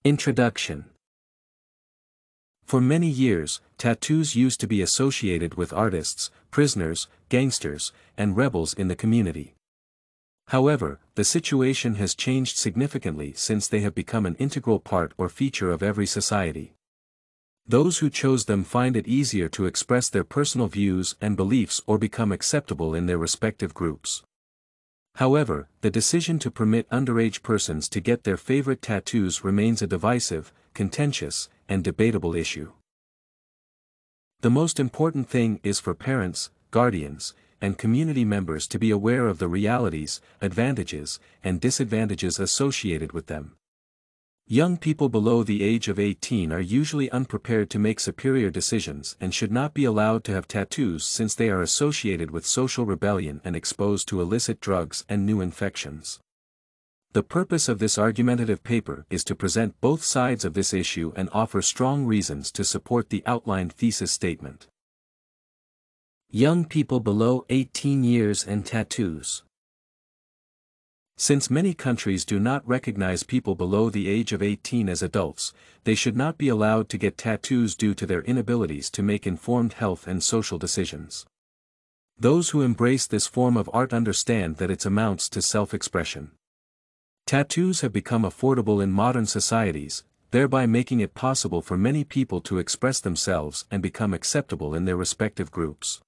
Introduction. For many years, tattoos used to be associated with artists, prisoners, gangsters, and rebels in the community. However, the situation has changed significantly since they have become an integral part or feature of every society. Those who chose them find it easier to express their personal views and beliefs or become acceptable in their respective groups. However, the decision to permit underage persons to get their favorite tattoos remains a divisive, contentious, and debatable issue. The most important thing is for parents, guardians, and community members to be aware of the realities, advantages, and disadvantages associated with them. Young people below the age of 18 are usually unprepared to make superior decisions and should not be allowed to have tattoos since they are associated with social rebellion and exposed to illicit drugs and new infections. The purpose of this argumentative paper is to present both sides of this issue and offer strong reasons to support the outlined thesis statement. Young people below 18 years and tattoos. Since many countries do not recognize people below the age of 18 as adults, they should not be allowed to get tattoos due to their inabilities to make informed health and social decisions. Those who embrace this form of art understand that it amounts to self-expression. Tattoos have become affordable in modern societies, thereby making it possible for many people to express themselves and become acceptable in their respective groups.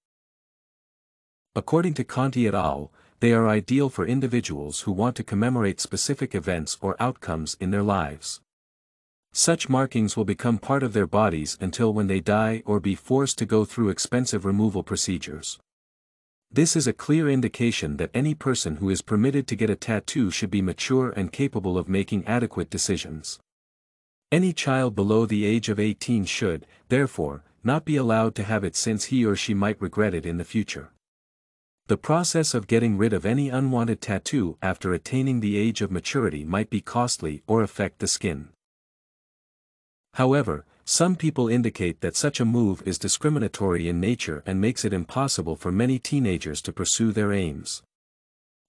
According to Conti et al., they are ideal for individuals who want to commemorate specific events or outcomes in their lives. Such markings will become part of their bodies until when they die or be forced to go through expensive removal procedures. This is a clear indication that any person who is permitted to get a tattoo should be mature and capable of making adequate decisions. Any child below the age of 18 should, therefore, not be allowed to have it since he or she might regret it in the future. The process of getting rid of any unwanted tattoo after attaining the age of maturity might be costly or affect the skin. However, some people indicate that such a move is discriminatory in nature and makes it impossible for many teenagers to pursue their aims.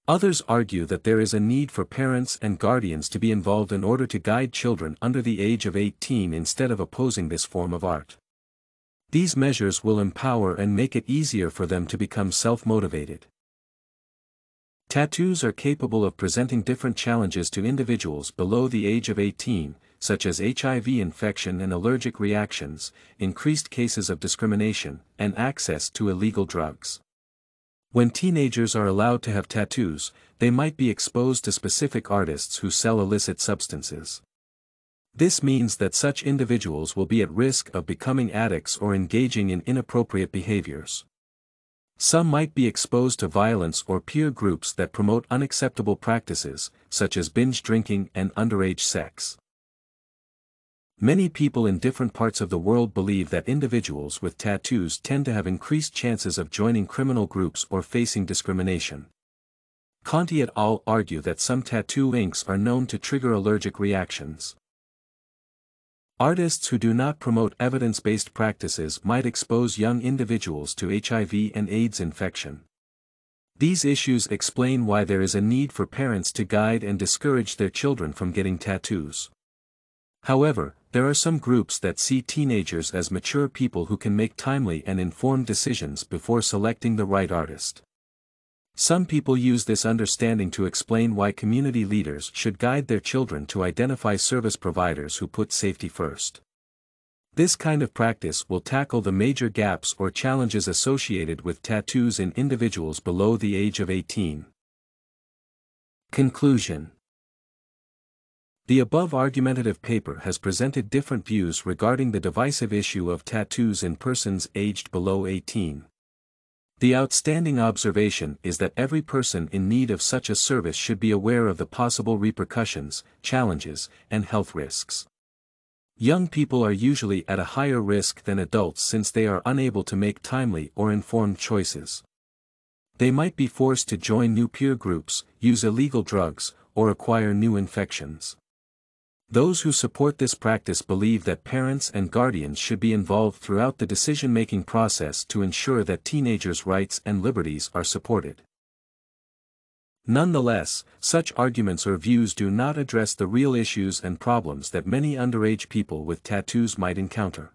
Others argue that there is a need for parents and guardians to be involved in order to guide children under the age of 18 instead of opposing this form of art. These measures will empower and make it easier for them to become self-motivated. Tattoos are capable of presenting different challenges to individuals below the age of 18, such as HIV infection and allergic reactions, increased cases of discrimination, and access to illegal drugs. When teenagers are allowed to have tattoos, they might be exposed to specific artists who sell illicit substances. This means that such individuals will be at risk of becoming addicts or engaging in inappropriate behaviors. Some might be exposed to violence or peer groups that promote unacceptable practices, such as binge drinking and underage sex. Many people in different parts of the world believe that individuals with tattoos tend to have increased chances of joining criminal groups or facing discrimination. Conti et al. Argue that some tattoo inks are known to trigger allergic reactions. Artists who do not promote evidence-based practices might expose young individuals to HIV and AIDS infection. These issues explain why there is a need for parents to guide and discourage their children from getting tattoos. However, there are some groups that see teenagers as mature people who can make timely and informed decisions before selecting the right artist. Some people use this understanding to explain why community leaders should guide their children to identify service providers who put safety first. This kind of practice will tackle the major gaps or challenges associated with tattoos in individuals below the age of 18. Conclusion. The above argumentative paper has presented different views regarding the divisive issue of tattoos in persons aged below 18. The outstanding observation is that every person in need of such a service should be aware of the possible repercussions, challenges, and health risks. Young people are usually at a higher risk than adults since they are unable to make timely or informed choices. They might be forced to join new peer groups, use illegal drugs, or acquire new infections. Those who support this practice believe that parents and guardians should be involved throughout the decision-making process to ensure that teenagers' rights and liberties are supported. Nonetheless, such arguments or views do not address the real issues and problems that many underage people with tattoos might encounter.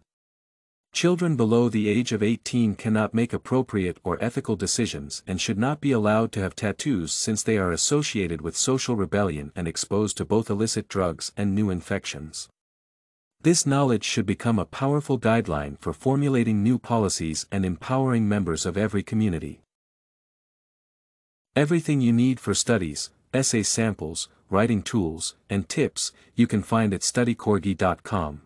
Children below the age of 18 cannot make appropriate or ethical decisions and should not be allowed to have tattoos since they are associated with social rebellion and exposed to both illicit drugs and new infections. This knowledge should become a powerful guideline for formulating new policies and empowering members of every community. Everything you need for studies, essay samples, writing tools, and tips, you can find at studycorgi.com.